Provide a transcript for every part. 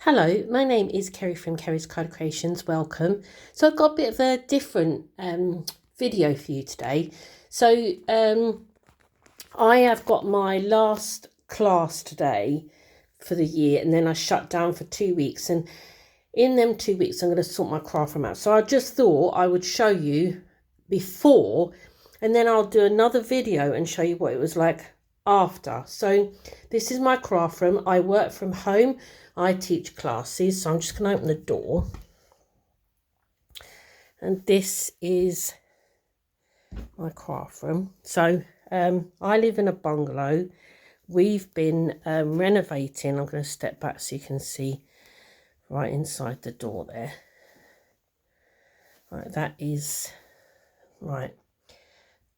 Hello, my name is Kerry from Kerry's Card Creations. Welcome. So I've got a bit of a different video for you today. So I have got my last class today for the year, and then I shut down for 2 weeks. And in them 2 weeks, I'm going to sort my craft room out. So I just thought I would show you before, and then I'll do another video and show you what it was like after. So this is my craft room. I work from home. I teach classes, so I'm just going to open the door. And this is my craft room. So I live in a bungalow. We've been renovating. I'm going to step back so you can see right inside the door there. Right, that is right.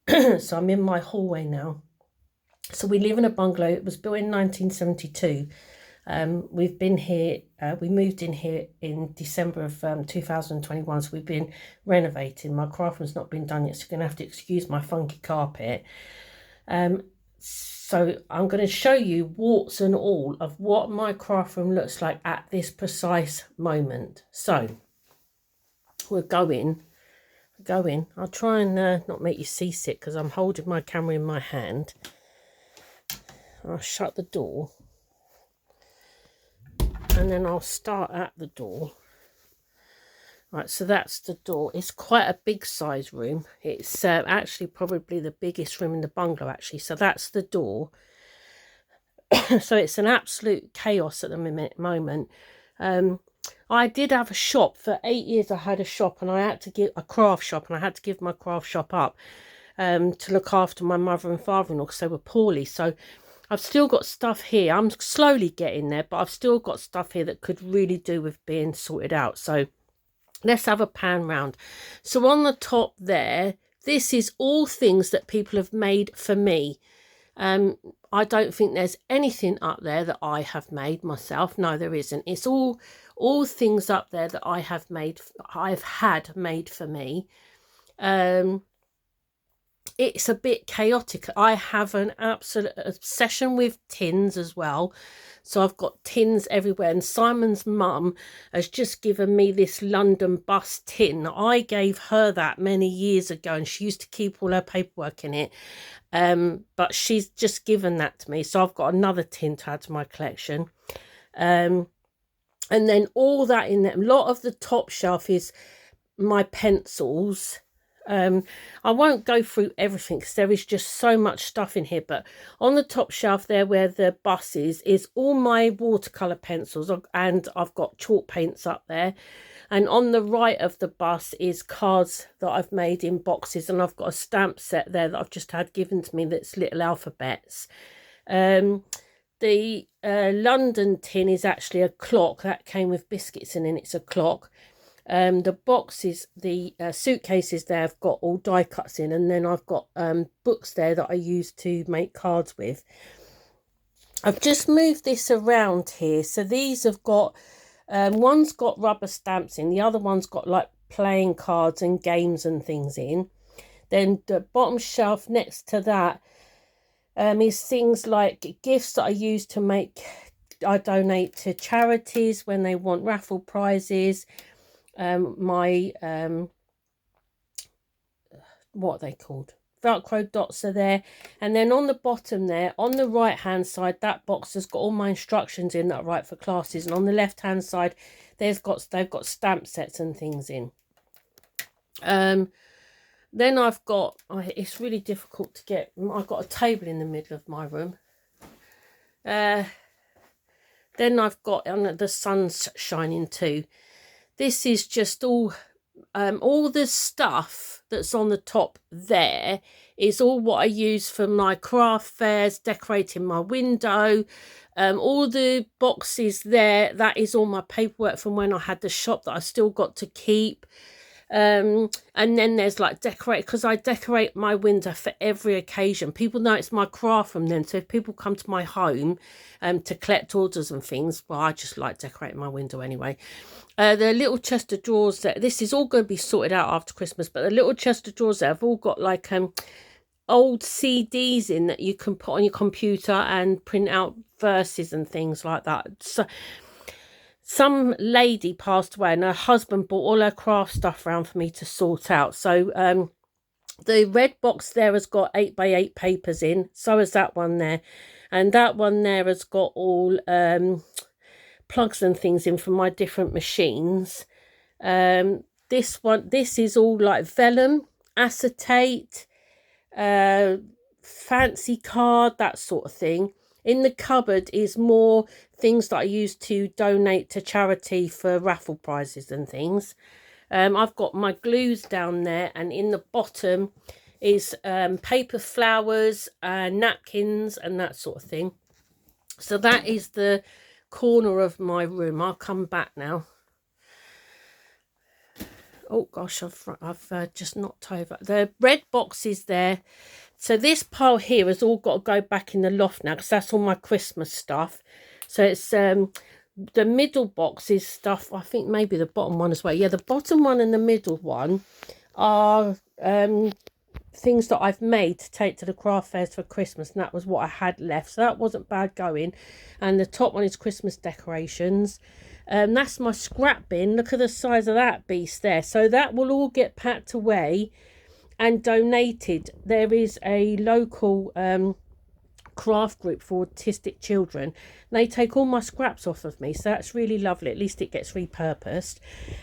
So I'm in my hallway now. So we live in a bungalow. It was built in 1972. We've been here, we moved in here in December of 2021, so we've been renovating. My craft room's not been done yet, so you're going to have to excuse my funky carpet. So I'm going to show you warts and all of what my craft room looks like at this precise moment. So we'll go in. I'll try and not make you seasick because I'm holding my camera in my hand. I'll shut the door. And then I'll start at the door. Right, so that's the door. It's quite a big size room. It's actually probably the biggest room in the bungalow, actually. So that's the door. So it's an absolute chaos at the moment. I did have a shop for 8 years. I had a shop, and I had to give a craft shop, and I had to give my craft shop up to look after my mother and father-in-law because they were poorly. So I've still got stuff here. I'm slowly getting there, but I've still got stuff here that could really do with being sorted out. So let's have a pan round. So on the top there, this is all things that people have made for me. I don't think there's anything up there that I have made myself. No, there isn't. It's all things up there that I've had made for me. It's a bit chaotic. I have an absolute obsession with tins as well. So I've got tins everywhere. And Simon's mum has just given me this London bus tin. I gave her that many years ago, and she used to keep all her paperwork in it. But she's just given that to me. So I've got another tin to add to my collection. And then all that in there. A lot of the top shelf is my pencils. I won't go through everything because there is just so much stuff in here, but on the top shelf there where the bus is all my watercolor pencils, and I've got chalk paints up there. And on the right of the bus is cards that I've made in boxes, and I've got a stamp set there that I've just had given to me that's little alphabets. The London tin is actually a clock that came with biscuits in, and it's a clock. The boxes, the suitcases there, I've got all die cuts in, and then I've got books there that I use to make cards with. I've just moved this around here. So these have got, one's got rubber stamps in, the other one's got like playing cards and games and things in. Then the bottom shelf next to that is things like gifts that I use to make, I donate to charities when they want raffle prizes. My what are they called, Velcro dots are there. And then on the bottom there, on the right hand side, that box has got all my instructions in that I write for classes, and on the left hand side they've got stamp sets and things in. Then I've got, it's really difficult to get, I've got a table in the middle of my room. Then I've got, and the sun's shining too. This is just all the stuff that's on the top there is all what I use for my craft fairs, decorating my window. All the boxes there, that is all my paperwork from when I had the shop that I still got to keep. And then there's like decorate, because I decorate my window for every occasion. People know it's my craft room then, so if people come to my home to collect orders and things, well, I just like decorating my window anyway. The little chest of drawers there, this is all going to be sorted out after Christmas, but the little chest of drawers there have all got like old CDs in that you can put on your computer and print out verses and things like that. some lady passed away and her husband brought all her craft stuff around for me to sort out. So the red box there has got 8x8 papers in, so has that one there, and that one there has got all plugs and things in for my different machines. This is all like vellum, acetate, fancy card, that sort of thing. In the cupboard is more things that I use to donate to charity for raffle prizes and things. I've got my glues down there, and in the bottom is paper flowers, napkins and that sort of thing. So that is the corner of my room. I'll come back now. Oh gosh, I've just knocked over. The red box is there. So this pile here has all got to go back in the loft now, because that's all my Christmas stuff. So it's the middle box is stuff, I think maybe the bottom one as well. Yeah, the bottom one and the middle one are things that I've made to take to the craft fairs for Christmas, and that was what I had left, so that wasn't bad going. And the top one is Christmas decorations. That's my scrap bin. Look at the size of that beast there. So that will all get packed away and donated. There is a local craft group for autistic children. They take all my scraps off of me, so that's really lovely. At least it gets repurposed.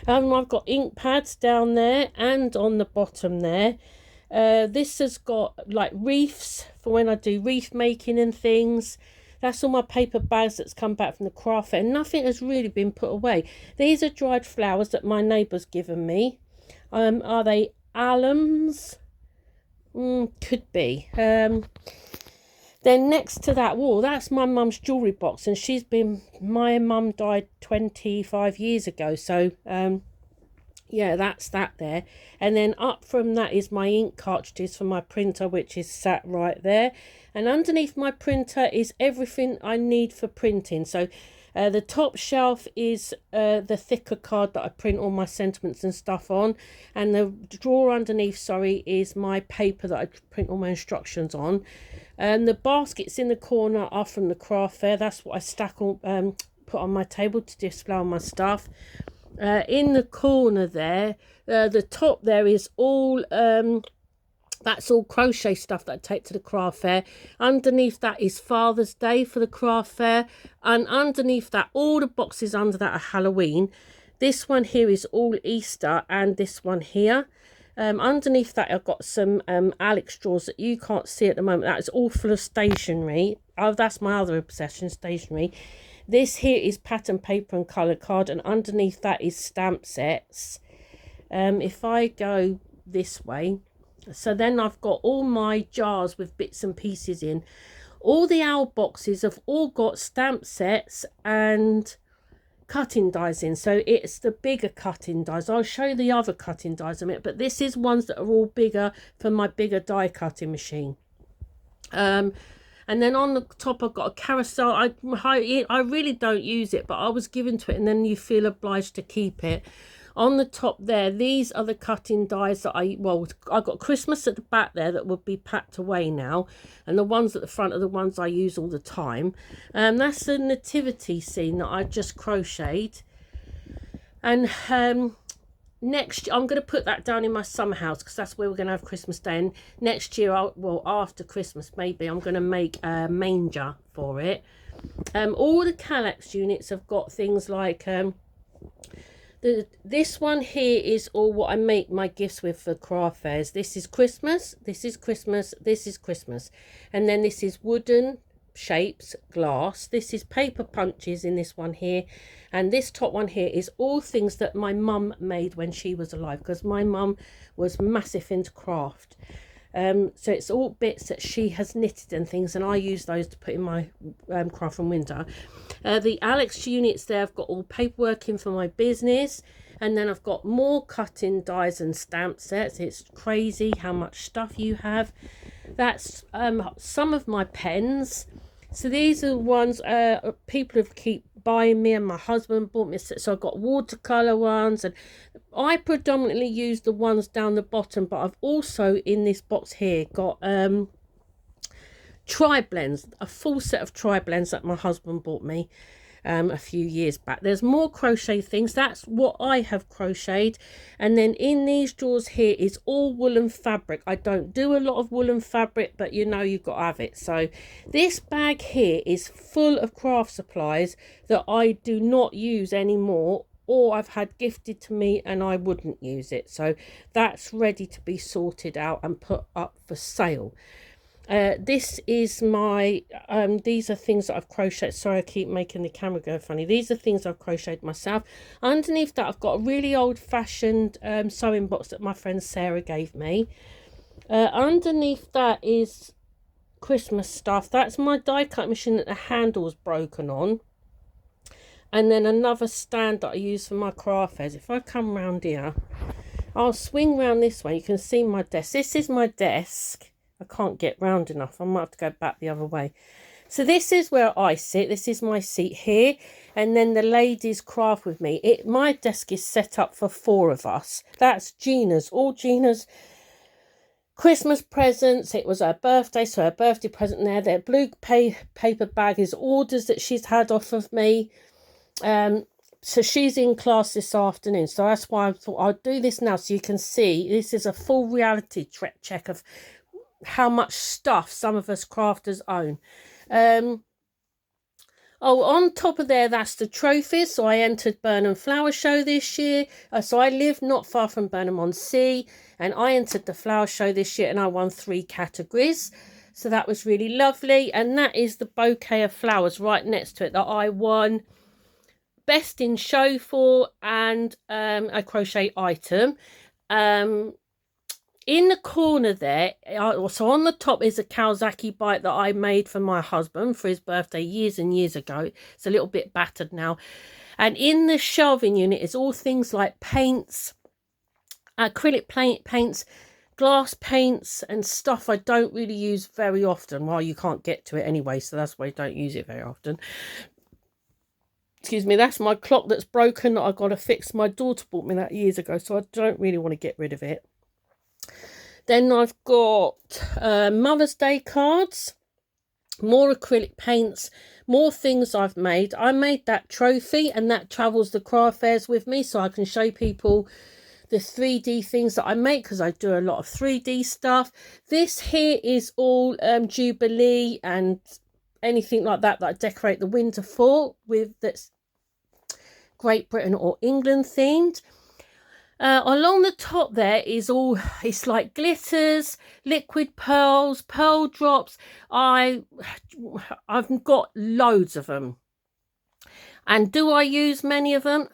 I've got ink pads down there and on the bottom there. This has got like wreaths for when I do wreath making and things. That's all my paper bags that's come back from the craft fair. Nothing has really been put away. These are dried flowers that my neighbour's given me. Are they alums? Could be. Then next to that wall, that's my mum's jewellery box, and my mum died 25 years ago, so yeah, that's that there. And then up from that is my ink cartridges for my printer, which is sat right there. And underneath my printer is everything I need for printing. So the top shelf is the thicker card that I print all my sentiments and stuff on. And the drawer underneath, is my paper that I print all my instructions on. The baskets in the corner are from the craft fair. That's what I stack all, put on my table to display all my stuff. In the corner there, the top there is all that's all crochet stuff that I take to the craft fair. Underneath that is Father's Day for the craft fair, and underneath that, all the boxes under that are Halloween. This one here is all Easter, and this one here. Underneath that, I've got some Alex drawers that you can't see at the moment. That is all full of stationery. Oh, that's my other obsession, stationery. This here is pattern paper and colour card, and underneath that is stamp sets. If I go this way, so then I've got all my jars with bits and pieces in. All the owl boxes have all got stamp sets and cutting dies in. So it's the bigger cutting dies. I'll show you the other cutting dies in a minute, but this is ones that are all bigger for my bigger die cutting machine. And then on the top, I've got a carousel. I really don't use it, but I was given to it, and then you feel obliged to keep it. On the top there, these are the cutting dies that I've got Christmas at the back there that would be packed away now. And the ones at the front are the ones I use all the time. That's the nativity scene that I just crocheted. And next, I'm going to put that down in my summer house, because that's where we're going to have Christmas Day. And next year, after Christmas, maybe I'm going to make a manger for it. All the Kallax units have got things like this one here is all what I make my gifts with for craft fairs. This is Christmas, this is Christmas, this is Christmas, and then this is wooden shapes, glass. This is paper punches in this one here, and this top one here is all things that my mum made when she was alive, because my mum was massive into craft. So it's all bits that she has knitted and things, and I use those to put in my craft from winter. The Alex units there, I've got all paperwork in for my business, and then I've got more cutting dies and stamp sets. It's crazy how much stuff you have. That's some of my pens. So these are the ones people have keep buying me, and my husband bought me. So I've got watercolour ones, and I predominantly use the ones down the bottom, but I've also in this box here got tri-blends, a full set of tri-blends that my husband bought me. a few years back. There's more crochet things. That's what I have crocheted. And then in these drawers here is all woolen fabric. I don't do a lot of woolen fabric, but you know you've got to have it. So this bag here is full of craft supplies that I do not use anymore, or I've had gifted to me and I wouldn't use it. So that's ready to be sorted out and put up for sale. This is my, these are things that I've crocheted. Sorry, I keep making the camera go funny. These are things I've crocheted myself. Underneath that, I've got a really old-fashioned sewing box that my friend Sarah gave me. Underneath that is Christmas stuff. That's my die cut machine that the handle's broken on. And then another stand that I use for my craft fairs. If I come round here, I'll swing round this way. You can see my desk. This is my desk. I can't get round enough. I might have to go back the other way. So this is where I sit. This is my seat here. And then the ladies craft with me. My desk is set up for 4 of us. That's Gina's. All Gina's Christmas presents. It was her birthday, so her birthday present there. Their blue paper bag is orders that she's had off of me. So she's in class this afternoon, so that's why I thought I'll do this now so you can see this is a full reality check of how much stuff some of us crafters own. Oh, on top of there, that's the trophies. So I entered Burnham Flower Show this year. So I live not far from Burnham-on-Sea, and I entered the flower show this year and I won 3 categories. So that was really lovely. And that is the bouquet of flowers right next to it that I won best in show for, and a crochet item. In the corner there, so on the top is a Kawasaki bike that I made for my husband for his birthday years and years ago. It's a little bit battered now. And in the shelving unit is all things like paints, acrylic paints, glass paints, and stuff I don't really use very often. Well, you can't get to it anyway, so that's why I don't use it very often. Excuse me, that's my clock that's broken that I got to fix. My daughter bought me that years ago, so I don't really want to get rid of it. Then I've got Mother's Day cards, more acrylic paints, more things I've made. I made that trophy, and that travels the craft fairs with me, so I can show people the 3D things that I make, because I do a lot of 3D stuff. This here is all Jubilee and anything like that I decorate the winter for with, that's Great Britain or England themed. Along the top there is all, it's like glitters, liquid pearls, pearl drops. I've got loads of them. And do I use many of them?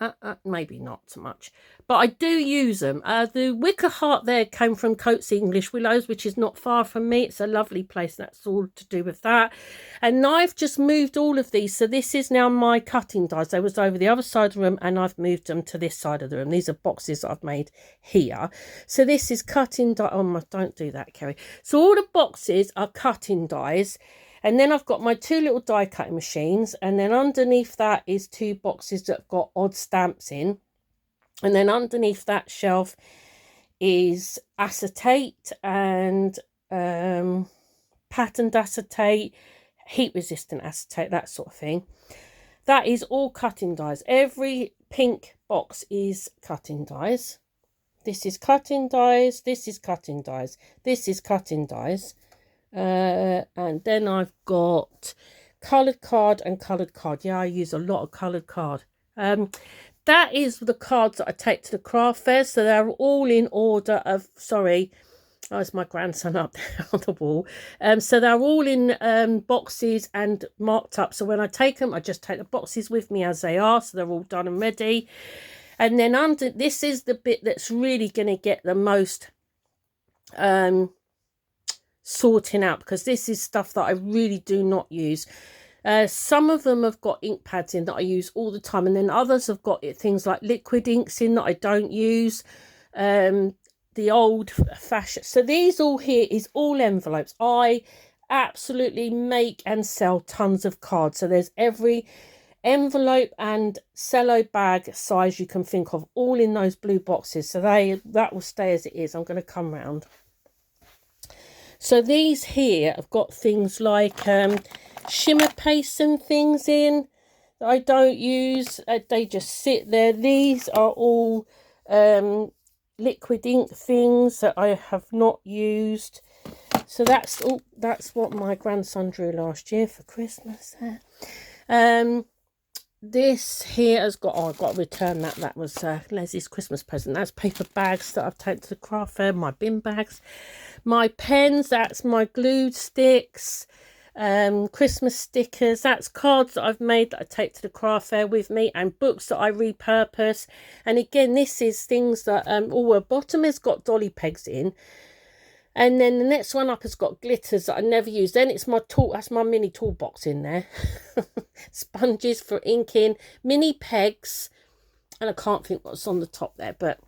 Maybe not so much, but I do use them. The wicker heart there came from Coates English Willows, which is not far from me. It's a lovely place. That's all to do with that. And I've just moved all of these. So this is now my cutting dies. They was over the other side of the room, and I've moved them to this side of the room. These are boxes that I've made here. So this is cutting die. Oh, don't do that, Kerry. So all the boxes are cutting dies. And then I've got my 2 little die cutting machines. And then underneath that is 2 boxes that have got odd stamps in. And then underneath that shelf is acetate and patterned acetate, heat resistant acetate, that sort of thing. That is all cutting dies. Every pink box is cutting dies. This is cutting dies. This is cutting dies. This is cutting dies. And then I've got coloured card and coloured card. Yeah, I use a lot of coloured card. That is the cards that I take to the craft fair. So they're all in order of, sorry, oh, it's my grandson up there on the wall. So they're all in boxes and marked up. So when I take them, I just take the boxes with me as they are. So they're all done and ready. And then under, this is the bit that's really going to get the most sorting out, because this is stuff that I really do not use. Some of them have got ink pads in that I use all the time, and then others have got things like liquid inks in that I don't use. The old fashioned, so these all here is all envelopes. I absolutely make and sell tons of cards, so there's every envelope and cello bag size you can think of, all in those blue boxes. So that will stay as it is. I'm going to come round. So these here have got things like shimmer paste and things in. I don't use. They just sit there. These are all liquid ink things that I have not used. So that's what my grandson drew last year for Christmas. This here has got, I've got to return that. That was Leslie's Christmas present. That's paper bags that I've taken to the craft fair, my bin bags. My pens, that's my glue sticks, Christmas stickers, that's cards that I've made that I take to the craft fair with me, and books that I repurpose. And again, this is things that, the bottom has got dolly pegs in. And then the next one up has got glitters that I never use. Then it's my tool, that's my mini toolbox in there. Sponges for inking, mini pegs, and I can't think what's on the top there, but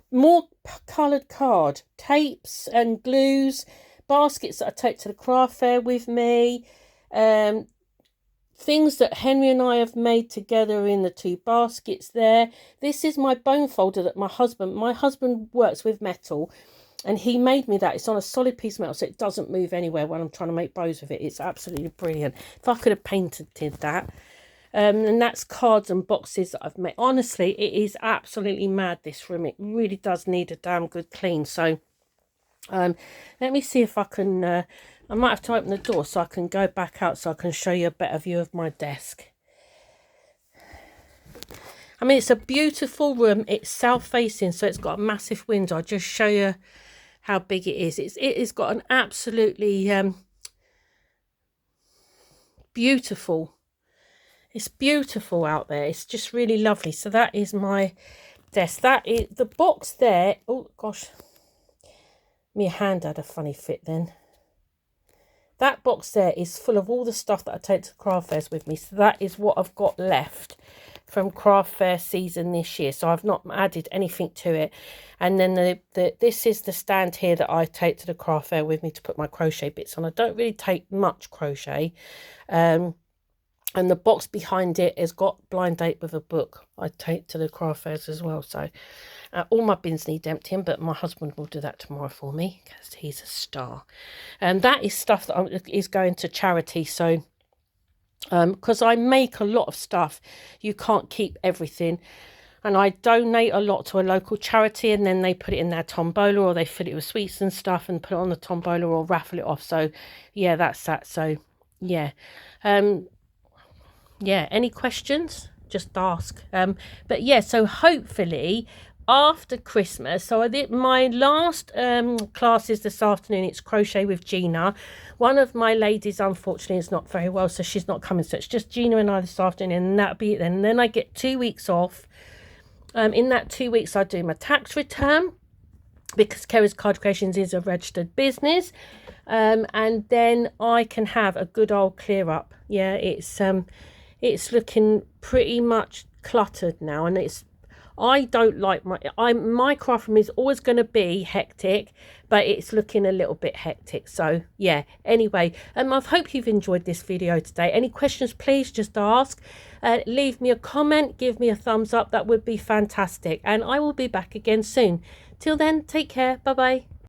more coloured card, tapes and glues, baskets that I take to the craft fair with me, things that Henry and I have made together in the 2 baskets there. This is my bone folder that my husband works with metal, and he made me that. It's on a solid piece of metal, so it doesn't move anywhere when I'm trying to make bows with it. It's absolutely brilliant. If I could have painted that. And that's cards and boxes that I've made. Honestly, it is absolutely mad, this room. It really does need a damn good clean. So let me see if I can, I might have to open the door so I can go back out so I can show you a better view of my desk. I mean, it's a beautiful room. It's south facing, so it's got a massive window. I'll just show you how big it is. It's got an absolutely beautiful, it's beautiful out there. It's just really lovely. So that is my desk. That is the box there. Oh gosh, my hand had a funny fit then. That box there is full of all the stuff that I take to craft fairs with me. So that is what I've got left from craft fair season this year. So I've not added anything to it. And then this is the stand here that I take to the craft fair with me to put my crochet bits on. I don't really take much crochet. And the box behind it has got Blind Date with a book I take to the craft fairs as well. So all my bins need emptying, but my husband will do that tomorrow for me because he's a star. And that is stuff that is going to charity. So because I make a lot of stuff, you can't keep everything. And I donate a lot to a local charity, and then they put it in their tombola, or they fill it with sweets and stuff and put it on the tombola or raffle it off. So yeah, that's that. So yeah. Yeah, any questions, just ask. But yeah, so hopefully after Christmas, so I did my last classes this afternoon. It's crochet with Gina. One of my ladies unfortunately is not very well, so she's not coming, so it's just Gina and I this afternoon, and that'll be it then. And then I get 2 weeks off. In that 2 weeks I do my tax return, because Kerry's Card Creations is a registered business, and then I can have a good old clear up. Yeah, it's looking pretty much cluttered now, and I don't like my craft room is always going to be hectic, but it's looking a little bit hectic. So yeah, anyway, I hope you've enjoyed this video today. Any questions, please just ask. Leave me a comment, give me a thumbs up, that would be fantastic, and I will be back again soon. Till then, take care, bye bye.